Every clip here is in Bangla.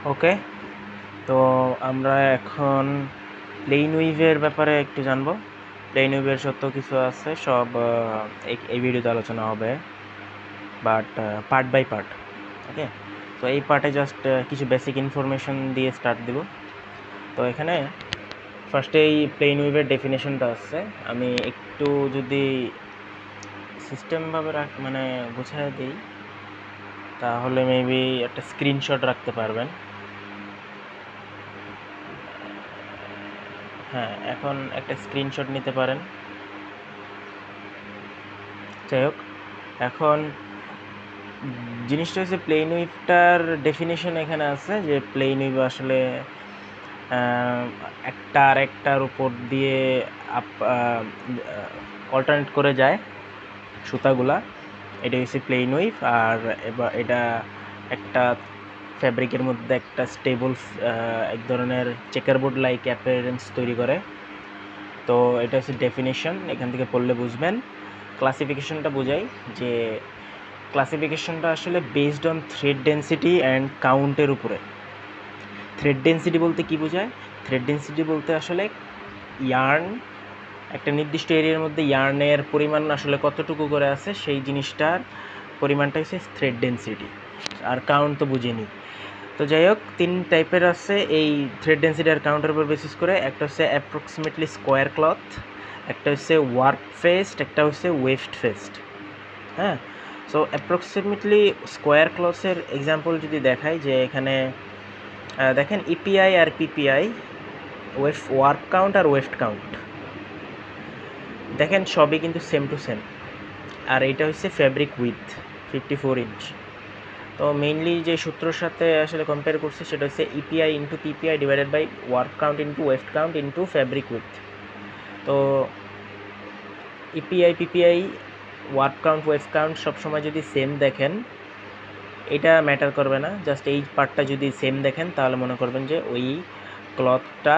ওকে, তো আমরা এখন প্লেন উইভের ব্যাপারে একটু জানবো। প্লেন উইভের যত কিছু আছে সব এই ভিডিওতে আলোচনা হবে, বাট পার্ট বাই পার্ট। ওকে, তো এই পার্টে জাস্ট কিছু বেসিক ইনফরমেশন দিয়ে স্টার্ট দিব। তো এখানে ফার্স্টে এই প্লেন উইভের ডেফিনেশনটা আছে। আমি একটু যদি সিস্টেমভাবে মানে গুছিয়ে দিই তাহলে মেবি একটা স্ক্রিনশট রাখতে পারবেন। হ্যাঁ, এখন একটা স্ক্রিনশট নিতে পারেন। যাই হোক, এখন জিনিসটা হচ্ছে প্লেন উইভটার ডেফিনেশন এখানে আছে যে প্লেন উইভ আসলে একটা আর একটার উপর দিয়ে অল্টারনেট করে যায় সুতাগুলা, এটা হচ্ছে প্লেন উইভ। আর এবার এটা একটা ফ্যাব্রিকের মধ্যে একটা স্টেবল এক ধরনের চেকারবোর্ড লাইক অ্যাপিয়ারেন্স তৈরি করে। তো এটা হচ্ছে ডেফিনেশন, এখান থেকে পড়লে বুঝবেন। ক্লাসিফিকেশনটা বোঝাই যে ক্লাসিফিকেশনটা আসলে based on thread density and কাউন্টের উপরে। থ্রেড ডেন্সিটি বলতে কি বোঝায়? থ্রেড ডেন্সিটি বলতে আসলে ইয়ার্ন, একটা নির্দিষ্ট এরিয়ার মধ্যে ইয়ার্নের পরিমাণ আসলে কতটুকু করে আছে সেই জিনিসটার পরিমাণটা হচ্ছে থ্রেড ডেন্সিটি। আর কাউন্ট তো বুঝিনি। তো যাই হোক, 3 টাইপের আছে এই থ্রেড ডেন্সিটি আর কাউন্টের উপর বেসিস করে। একটা হচ্ছে অ্যাপ্রক্সিমেটলি স্কোয়ার ক্লথ, একটা হচ্ছে ওয়ার্প ফেস্ট, একটা হচ্ছে ওয়েভড ফেস্ট। হ্যাঁ, সো অ্যাপ্রক্সিমেটলি স্কোয়ার ক্লথের এক্সাম্পল যদি দেখাই, যে এখানে দেখেন ইপিআই আর পিপিআই, ওয়ার্প কাউন্ট আর ওয়েভড কাউন্ট, দেখেন সবই কিন্তু সেম টু সেম। আর এটা হচ্ছে ফ্যাব্রিক উইথ 54 ইঞ্চ। তো মেইনলি যে সূত্রের সাথে আসলে কম্পেয়ার করছি সেটা হচ্ছে EPI into PPI divided by warp count into weft count into fabric width. তো ইপিআই পিপিআই ওয়ার্প কাউন্ট ওয়েভ কাউন্ট সবসময় যদি সেম দেখেন এটা ম্যাটার করবে না, জাস্ট এই পার্টটা যদি সেম দেখেন তাহলে মনে করবেন যে ওই ক্লথটা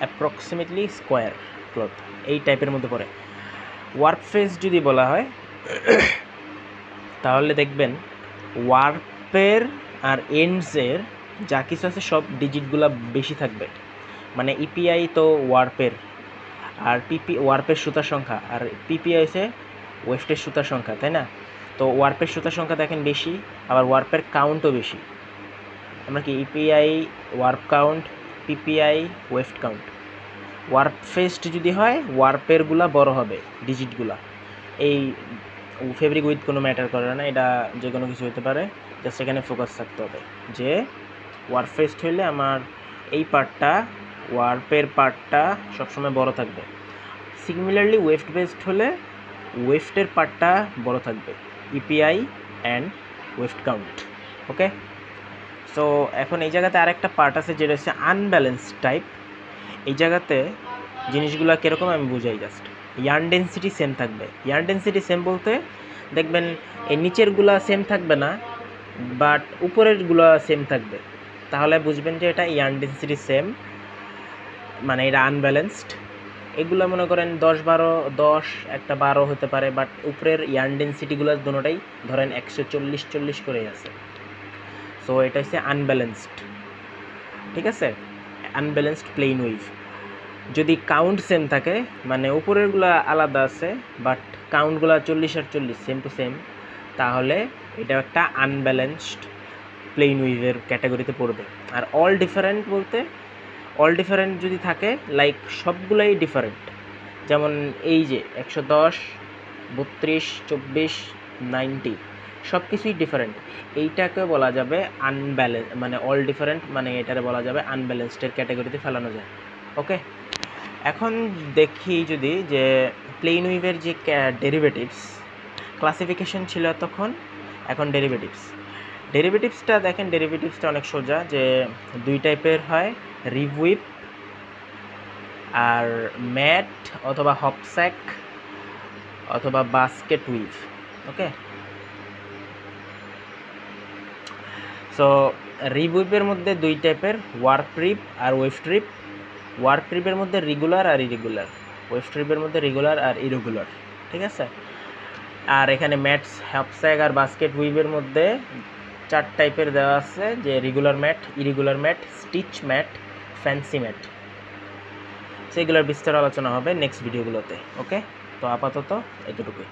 অ্যাপ্রক্সিমেটলি স্কোয়ার ক্লথ, এই টাইপের মধ্যে পড়ে। ওয়ার্প ফেস যদি বলা হয় তাহলে দেখবেন ওয়ার্পের আর এন্ডসের যা কিছু আছে সব ডিজিটগুলো বেশি থাকবে। মানে ইপিআই তো ওয়ার্পের, আর ওয়ার্পের সুতার সংখ্যা, আর পিপিআই হচ্ছে ওয়েফটের সুতার সংখ্যা, তাই না? তো ওয়ার্পের সুতার সংখ্যা দেখেন বেশি, আবার ওয়ার্পের কাউন্টও বেশি। আমরা কি EPI warp count, PPI weft count. Warp faced যদি হয় ওয়ার্পেরগুলা বড় হবে ডিজিটগুলা। এই ফেব্রিক উইথ কোনো ম্যাটার করে না, এটা যে কোনো কিছু হতে পারে, জাস্ট এখানে ফোকাস থাকতে হবে যে ওয়ার্প ফেস্ট হইলে আমার এই পার্টটা, ওয়ার্পের পার্টটা সবসময় বড় থাকবে। সিমিলারলি ওয়েফট বেসড হলে ওয়েফটের পার্টটা বড় থাকবে, EPI and weft count. Okay, so এখন এই জায়গাতে আরেকটা পার্ট আছে যেটা হচ্ছে আনব্যালেন্স টাইপ। এই জায়গাতে জিনিসগুলো কীরকম আমি বুঝাই জাস্ট। ইয়ার্ন ডেন্সিটি সেম থাকবে। ইয়ার্ন ডেন্সিটি সেম বলতে দেখবেন এই নিচেরগুলা সেম থাকবে না, বাট উপরেরগুলো সেম থাকবে, তাহলে বুঝবেন যে এটা ইয়ার্ন ডেন্সিটি সেম, মানে এটা আনব্যালেন্সড। এগুলো মনে করেন 10 একটা 12 হতে পারে, বাট উপরের ইয়ার্ন ডেন্সিটিগুলো দুটোটাই ধরেন 140 করেই আছে। সো এটা হচ্ছে আনব্যালেন্সড, ঠিক আছে? Unbalanced plain weave. যদি কাউন্ট সেম থাকে, মানে উপরেরগুলো আলাদা আছে বাট কাউন্টগুলো 40 আর 40 সেম টু সেম, তাহলে এটা একটা আনব্যালেন্সড প্লেন উইভের ক্যাটাগরিতে পড়বে। আর অল ডিফারেন্ট বলতে, অল ডিফারেন্ট যদি থাকে লাইক সবগুলাই ডিফারেন্ট, যেমন এই যে 110, 32, 24, 90 সব কিছুই ডিফারেন্ট, এইটাকে বলা যাবে আনব্যালেন্স, মানে অল ডিফারেন্ট, মানে এটারে বলা যাবে আনব্যালেন্সডের ক্যাটাগরিতে ফেলানো যায়। ওকে, এখন দেখি যদি যে প্লেন উইভের যে ডেরিভেটিভস, ক্লাসিফিকেশন ছিল তখন, এখন ডেরিভেটিভসটা দেখেন। ডেরিভেটিভসটা অনেক সোজা, যে 2 টাইপের হয়, রিভ উইভ আর ম্যাট অথবা হপস্যাক অথবা বাস্কেট উইভ। ওকে, সো রিভ উইভের মধ্যে 2 টাইপের, ওয়ার্প রিভ আর ওয়েভড রিভ। ওয়ার্প রিভের মধ্যে রেগুলার আর ইরেগুলার, ওয়েভড রিভের মধ্যে রেগুলার আর ইরেগুলার, ঠিক আছে? আর এখানে ম্যাটস, হপস্যাক আর বাস্কেট উইভের মধ্যে 4 টাইপের দেওয়া আছে, যে regular mat, irregular mat, stitch mat, fancy mat. সেগুলোর বিস্তার আলোচনা হবে নেক্সট ভিডিওগুলোতে। ওকে, তো আপাতত এতটুকুই।